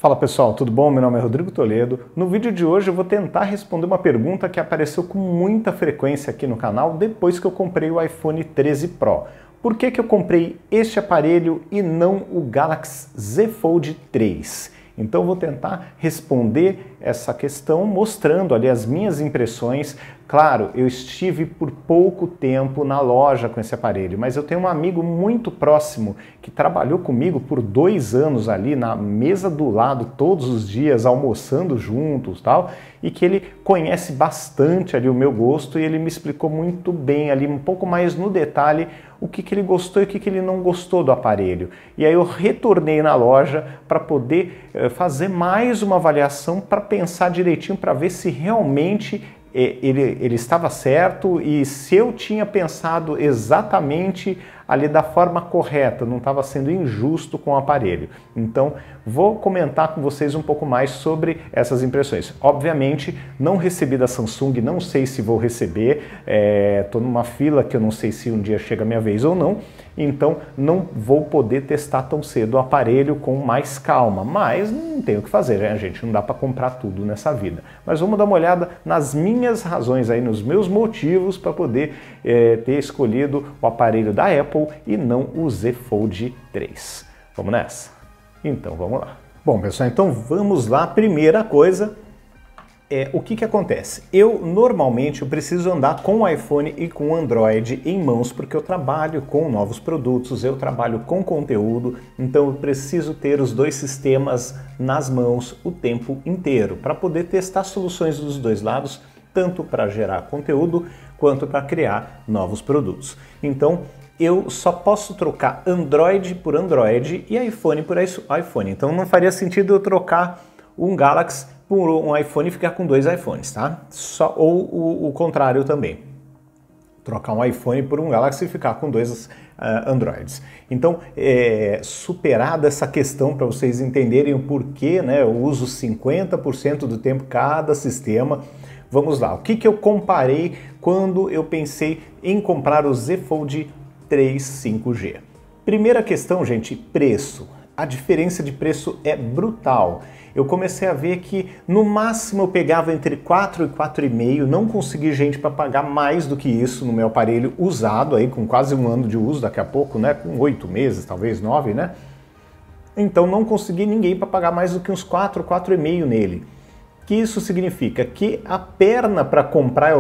Fala pessoal, tudo bom? Meu nome é Rodrigo Toledo. No vídeo de hoje eu vou tentar responder uma pergunta que apareceu com muita frequência aqui no canal depois que eu comprei o iPhone 13 Pro. Por que eu comprei este aparelho e não o Galaxy Z Fold 3? Então eu vou tentar responder essa questão mostrando ali as minhas impressões. Claro, eu estive por pouco tempo na loja com esse aparelho, mas eu tenho um amigo muito próximo que trabalhou comigo por 2 anos ali na mesa do lado todos os dias, almoçando juntos, tal, e que ele conhece bastante ali o meu gosto e ele me explicou muito bem ali, um pouco mais no detalhe, o que ele gostou e o que ele não gostou do aparelho. E aí eu retornei na loja para poder fazer mais uma avaliação para pensar direitinho, para ver se realmente ele estava certo e se eu tinha pensado exatamente ali da forma correta, não estava sendo injusto com o aparelho. Então, vou comentar com vocês um pouco mais sobre essas impressões. Obviamente, não recebi da Samsung, não sei se vou receber, estou numa fila que eu não sei se um dia chega a minha vez ou não, então não vou poder testar tão cedo o aparelho com mais calma, mas não tem o que fazer, né, gente? Não dá para comprar tudo nessa vida. Mas vamos dar uma olhada nas minhas razões aí, nos meus motivos para poder ter escolhido o aparelho da Apple e não o Z Fold 3. Vamos nessa? Então vamos lá. Bom pessoal, então vamos lá. Primeira coisa, o que acontece? Eu normalmente preciso andar com o iPhone e com o Android em mãos porque eu trabalho com novos produtos, eu trabalho com conteúdo, então eu preciso ter os dois sistemas nas mãos o tempo inteiro para poder testar soluções dos dois lados, tanto para gerar conteúdo quanto para criar novos produtos. Então eu só posso trocar Android por Android e iPhone por iPhone. Então não faria sentido eu trocar um Galaxy por um iPhone e ficar com 2 iPhones, tá? Ou o contrário também. Trocar um iPhone por um Galaxy e ficar com 2 Androids. Então, superada essa questão para vocês entenderem o porquê, né? Eu uso 50% do tempo cada sistema. Vamos lá, o que eu comparei quando eu pensei em comprar o Z Fold 3 5G? Primeira questão, gente, preço. A diferença de preço é brutal. Eu comecei a ver que no máximo eu pegava entre 4 e 4,5, não consegui gente para pagar mais do que isso no meu aparelho usado, aí com quase 1 ano de uso daqui a pouco, né? Com 8 meses, talvez 9, né? Então não consegui ninguém para pagar mais do que uns 4, 4,5 nele. Que isso significa que a perna para comprar,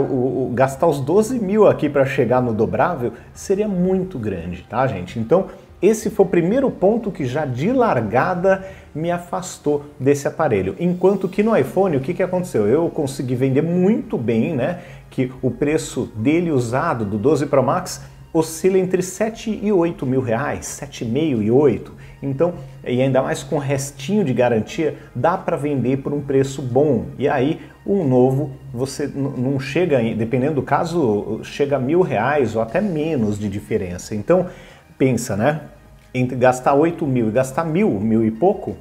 gastar os 12 mil aqui para chegar no dobrável seria muito grande, tá, gente? Então, esse foi o primeiro ponto que já de largada me afastou desse aparelho. Enquanto que no iPhone, o que aconteceu? Eu consegui vender muito bem, né? Que o preço dele usado, do 12 Pro Max, oscila entre 7 e 8 mil reais, 7,5 e 8. Então, e ainda mais com restinho de garantia, dá para vender por um preço bom. E aí, um novo, você não chega, dependendo do caso, chega a R$ 1.000 ou até menos de diferença. Então, pensa, né? Entre gastar 8 mil e gastar 1.000 e pouco,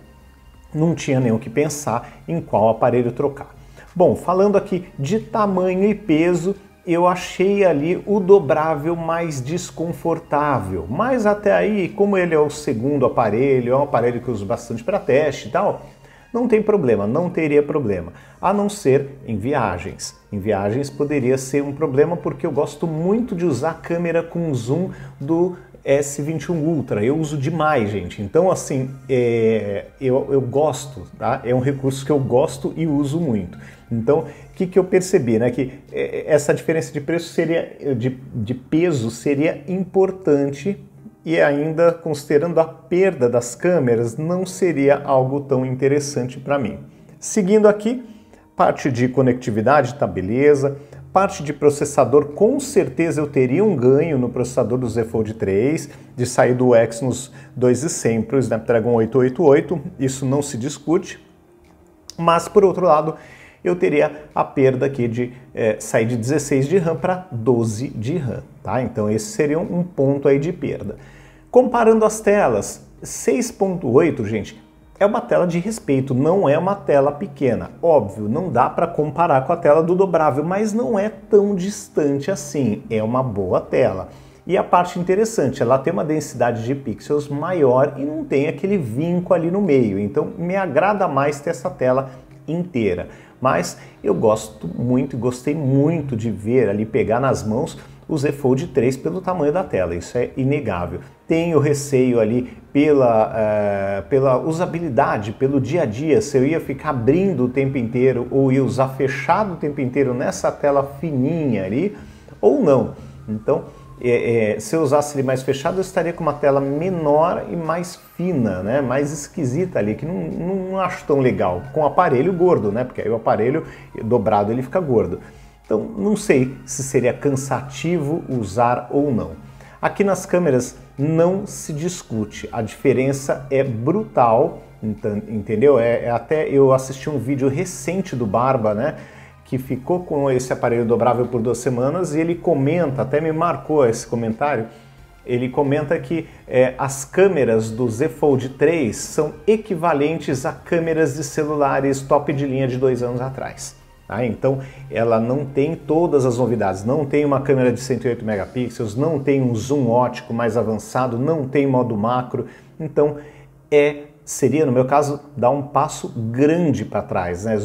não tinha nem o que pensar em qual aparelho trocar. Bom, falando aqui de tamanho e peso, eu achei ali o dobrável mais desconfortável, mas até aí, como ele é o segundo aparelho, é um aparelho que eu uso bastante para teste e tal, não tem problema, não teria problema, a não ser em viagens. Em viagens poderia ser um problema porque eu gosto muito de usar a câmera com zoom do S21 Ultra, eu uso demais, gente. Então, assim, eu gosto, tá? É um recurso que eu gosto e uso muito. Então, o que eu percebi, né? Que essa diferença de preço seria, de peso seria importante e ainda, considerando a perda das câmeras, não seria algo tão interessante para mim. Seguindo aqui, parte de conectividade, tá beleza. Parte de processador, com certeza eu teria um ganho no processador do Z Fold 3, de sair do Exynos 2100 para o Snapdragon 888, isso não se discute. Mas, por outro lado, eu teria a perda aqui de sair de 16 de RAM para 12 de RAM, tá? Então esse seria um ponto aí de perda. Comparando as telas, 6.8, gente, é uma tela de respeito, não é uma tela pequena. Óbvio, não dá para comparar com a tela do dobrável, mas não é tão distante assim, é uma boa tela. E a parte interessante, ela tem uma densidade de pixels maior e não tem aquele vinco ali no meio. Então me agrada mais ter essa tela inteira. Mas eu gosto muito e gostei muito de ver ali, pegar nas mãos o Z Fold 3 pelo tamanho da tela, isso é inegável. Tenho receio ali pela usabilidade, pelo dia a dia, se eu ia ficar abrindo o tempo inteiro ou ia usar fechado o tempo inteiro nessa tela fininha ali, ou não. Então, se eu usasse ele mais fechado, eu estaria com uma tela menor e mais fina, né? Mais esquisita ali, que não acho tão legal. Com o aparelho gordo, né? Porque aí o aparelho dobrado ele fica gordo. Então, não sei se seria cansativo usar ou não. Aqui nas câmeras não se discute, a diferença é brutal, entendeu? Até eu assisti um vídeo recente do Barba, né? Que ficou com esse aparelho dobrável por 2 semanas e ele comenta, até me marcou esse comentário, ele comenta que as câmeras do Z Fold 3 são equivalentes a câmeras de celulares top de linha de 2 anos atrás. Tá? Então ela não tem todas as novidades, não tem uma câmera de 108 megapixels, não tem um zoom óptico mais avançado, não tem modo macro, então seria, no meu caso, dar um passo grande para trás, né?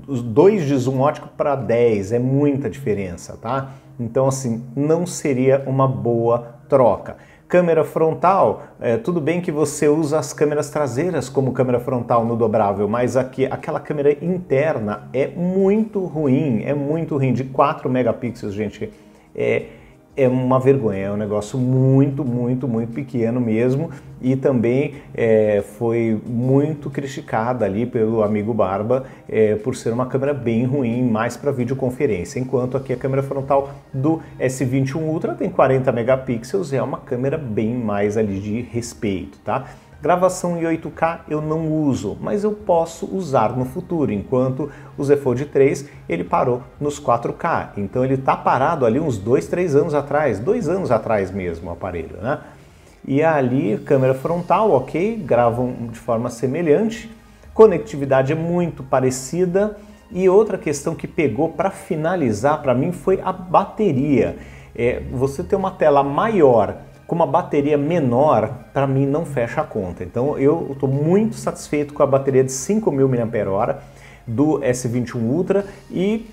Os 2 de zoom óptico para 10 é muita diferença, tá? Então assim, não seria uma boa troca. Câmera frontal, tudo bem que você usa as câmeras traseiras como câmera frontal no dobrável, mas aqui aquela câmera interna é muito ruim, de 4 megapixels, gente, é uma vergonha, é um negócio muito pequeno mesmo e também foi muito criticada ali pelo amigo Barba por ser uma câmera bem ruim, mais para videoconferência, enquanto aqui a câmera frontal do S21 Ultra tem 40 megapixels e é uma câmera bem mais ali de respeito, tá? Gravação em 8K eu não uso, mas eu posso usar no futuro, enquanto o Z Fold 3 ele parou nos 4K, então ele está parado ali uns 2 anos atrás, 2 anos atrás mesmo o aparelho, né? E ali, câmera frontal, ok, gravam de forma semelhante, conectividade é muito parecida e outra questão que pegou para finalizar para mim foi a bateria. Você ter uma tela maior com uma bateria menor, para mim não fecha a conta. Então eu estou muito satisfeito com a bateria de 5.000 mAh do S21 Ultra e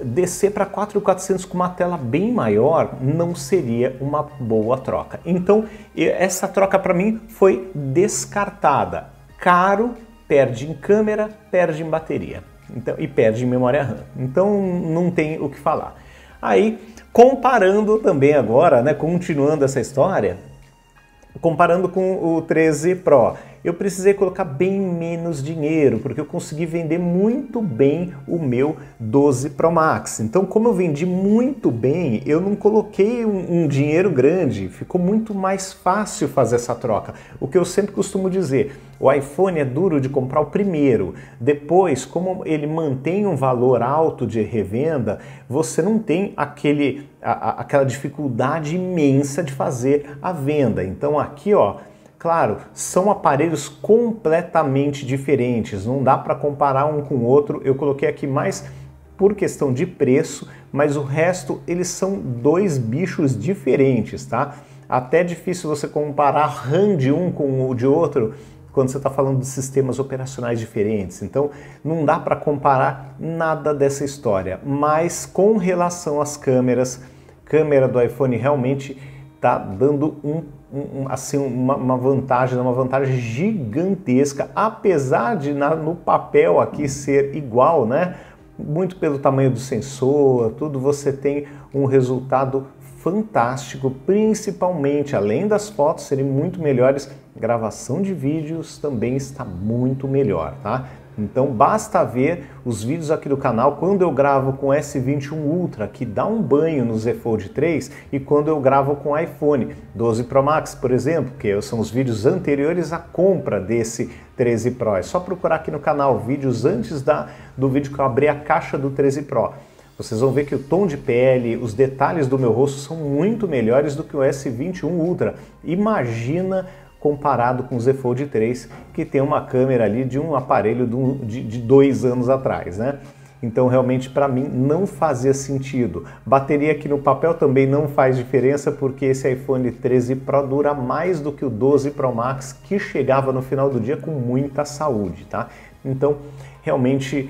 descer para 4.400 com uma tela bem maior não seria uma boa troca. Então essa troca para mim foi descartada. Caro, perde em câmera, perde em bateria e perde em memória RAM. Então não tem o que falar. Aí, comparando também agora, né, continuando essa história, comparando com o 13 Pro, eu precisei colocar bem menos dinheiro, porque eu consegui vender muito bem o meu 12 Pro Max. Então, como eu vendi muito bem, eu não coloquei um dinheiro grande, ficou muito mais fácil fazer essa troca. O que eu sempre costumo dizer, o iPhone é duro de comprar o primeiro, depois, como ele mantém um valor alto de revenda, você não tem aquela dificuldade imensa de fazer a venda. Então aqui, ó, claro, são aparelhos completamente diferentes, não dá para comparar um com o outro. Eu coloquei aqui mais por questão de preço, mas o resto eles são 2 bichos diferentes, tá? Até é difícil você comparar a RAM de um com o de outro quando você está falando de sistemas operacionais diferentes. Então não dá para comparar nada dessa história, mas com relação às câmeras, câmera do iPhone realmente está dando uma vantagem gigantesca, apesar de no papel aqui ser igual, né? Muito pelo tamanho do sensor, tudo, você tem um resultado fantástico, principalmente, além das fotos serem muito melhores, gravação de vídeos também está muito melhor, tá? Então basta ver os vídeos aqui do canal quando eu gravo com S21 Ultra, que dá um banho no Z Fold 3, e quando eu gravo com iPhone 12 Pro Max, por exemplo, que são os vídeos anteriores à compra desse 13 Pro. É só procurar aqui no canal vídeos antes do vídeo que eu abri a caixa do 13 Pro. Vocês vão ver que o tom de pele, os detalhes do meu rosto são muito melhores do que o S21 Ultra. Imagina comparado com o Z Fold 3, que tem uma câmera ali de um aparelho de 2 anos atrás, né? Então realmente para mim não fazia sentido. Bateria aqui no papel também não faz diferença, porque esse iPhone 13 Pro dura mais do que o 12 Pro Max, que chegava no final do dia com muita saúde, tá? Então realmente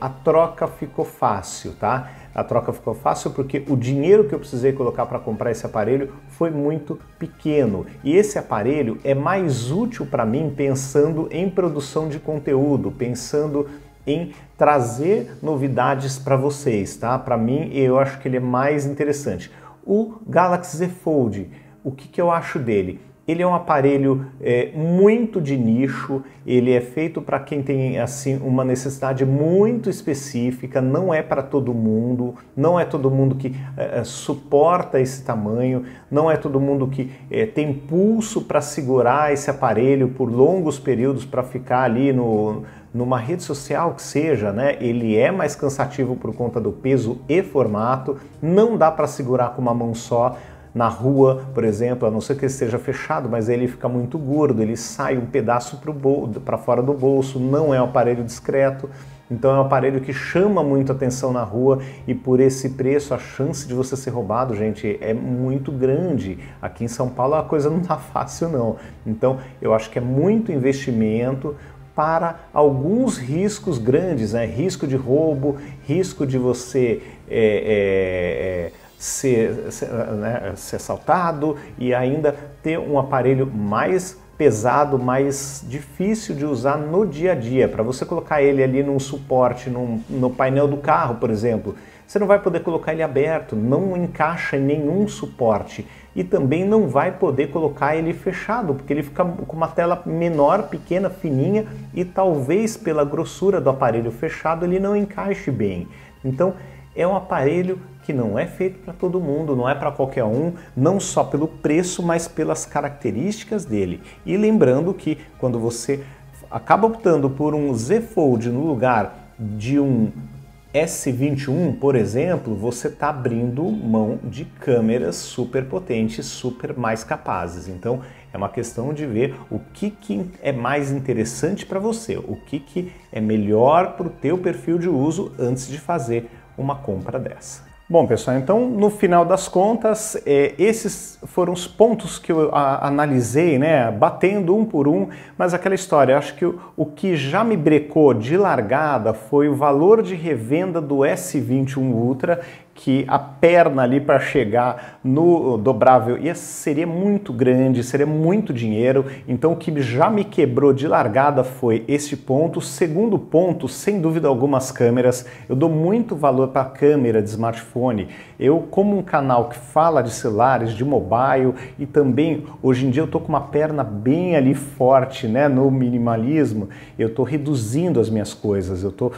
a troca ficou fácil, tá? A troca ficou fácil porque o dinheiro que eu precisei colocar para comprar esse aparelho foi muito pequeno. E esse aparelho é mais útil para mim pensando em produção de conteúdo, pensando em trazer novidades para vocês, tá? Para mim, eu acho que ele é mais interessante. O Galaxy Z Fold, o que eu acho dele? Ele é um aparelho muito de nicho, ele é feito para quem tem assim uma necessidade muito específica, não é para todo mundo, não é todo mundo que suporta esse tamanho, não é todo mundo que tem pulso para segurar esse aparelho por longos períodos, para ficar ali numa rede social que seja, né? Ele é mais cansativo por conta do peso e formato, não dá para segurar com uma mão só. Na rua, por exemplo, a não ser que ele esteja fechado, mas ele fica muito gordo, ele sai um pedaço para fora do bolso, não é um aparelho discreto, então é um aparelho que chama muito atenção na rua e por esse preço a chance de você ser roubado, gente, é muito grande. Aqui em São Paulo a coisa não tá fácil não, então eu acho que é muito investimento para alguns riscos grandes, né? Risco de roubo, risco de você ser assaltado e ainda ter um aparelho mais pesado, mais difícil de usar no dia a dia. Para você colocar ele ali num suporte, no painel do carro, por exemplo, você não vai poder colocar ele aberto, não encaixa em nenhum suporte. E também não vai poder colocar ele fechado, porque ele fica com uma tela menor, pequena, fininha, e talvez pela grossura do aparelho fechado ele não encaixe bem. Então é um aparelho que não é feito para todo mundo, não é para qualquer um, não só pelo preço, mas pelas características dele. E lembrando que quando você acaba optando por um Z Fold no lugar de um S21, por exemplo, você está abrindo mão de câmeras super potentes, super mais capazes. Então é uma questão de ver o que é mais interessante para você, o que é melhor para o teu perfil de uso antes de fazer uma compra dessa. Bom, pessoal, então no final das contas, esses foram os pontos que eu analisei, né, batendo um por um, mas aquela história, acho que o que já me brecou de largada foi o valor de revenda do S21 Ultra, que a perna ali para chegar no dobrável seria muito grande, seria muito dinheiro, então o que já me quebrou de largada foi esse ponto. Segundo ponto, sem dúvida alguma, as câmeras. Eu dou muito valor para a câmera de smartphone. Eu, como um canal que fala de celulares, de mobile, e também hoje em dia eu tô com uma perna bem ali forte, né, no minimalismo, eu tô reduzindo as minhas coisas, eu tô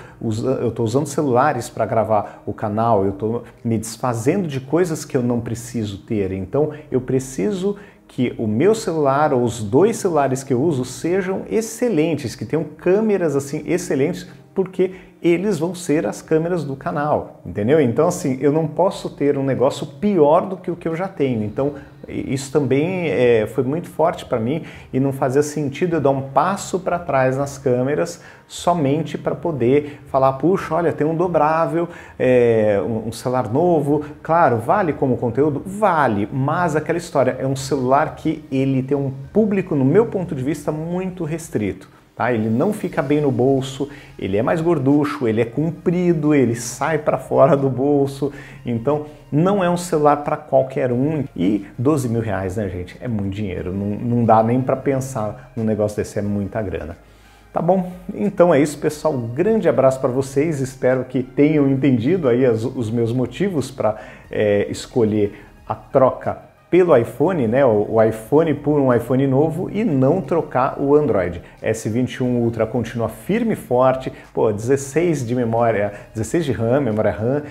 usando celulares para gravar o canal, eu tô me desfazendo de coisas que eu não preciso ter. Então eu preciso que o meu celular ou os dois celulares que eu uso sejam excelentes, que tenham câmeras assim excelentes, porque eles vão ser as câmeras do canal, entendeu? Então assim, eu não posso ter um negócio pior do que o que eu já tenho. Então isso também foi muito forte para mim e não fazia sentido eu dar um passo para trás nas câmeras somente para poder falar, puxa, olha, tem um dobrável, um celular novo. Claro, vale como conteúdo? Vale, mas aquela história, é um celular que ele tem um público, no meu ponto de vista, muito restrito. Tá? Ele não fica bem no bolso, ele é mais gorducho, ele é comprido, ele sai para fora do bolso, então não é um celular para qualquer um. E 12 mil reais, né, gente? É muito dinheiro, não dá nem para pensar num negócio desse, é muita grana. Tá bom? Então é isso, pessoal. Um grande abraço para vocês, espero que tenham entendido aí os meus motivos para escolher a troca pelo iPhone, né, o iPhone por um iPhone novo e não trocar o Android. S21 Ultra continua firme e forte, 16 de memória, 16 de RAM, memória RAM,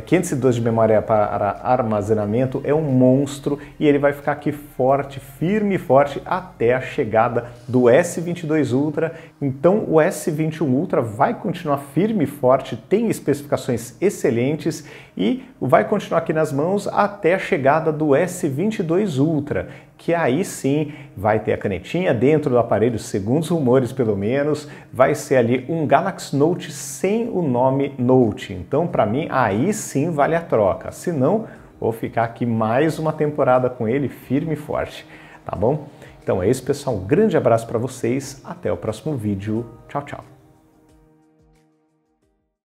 512 de memória para armazenamento, é um monstro e ele vai ficar aqui forte, firme e forte até a chegada do S22 Ultra. Então o S21 Ultra vai continuar firme e forte, tem especificações excelentes e vai continuar aqui nas mãos até a chegada do S22 S22 Ultra, que aí sim vai ter a canetinha dentro do aparelho, segundo os rumores pelo menos, vai ser ali um Galaxy Note sem o nome Note. Então, para mim, aí sim vale a troca. Se não, vou ficar aqui mais uma temporada com ele firme e forte, tá bom? Então é isso, pessoal. Um grande abraço para vocês. Até o próximo vídeo. Tchau, tchau.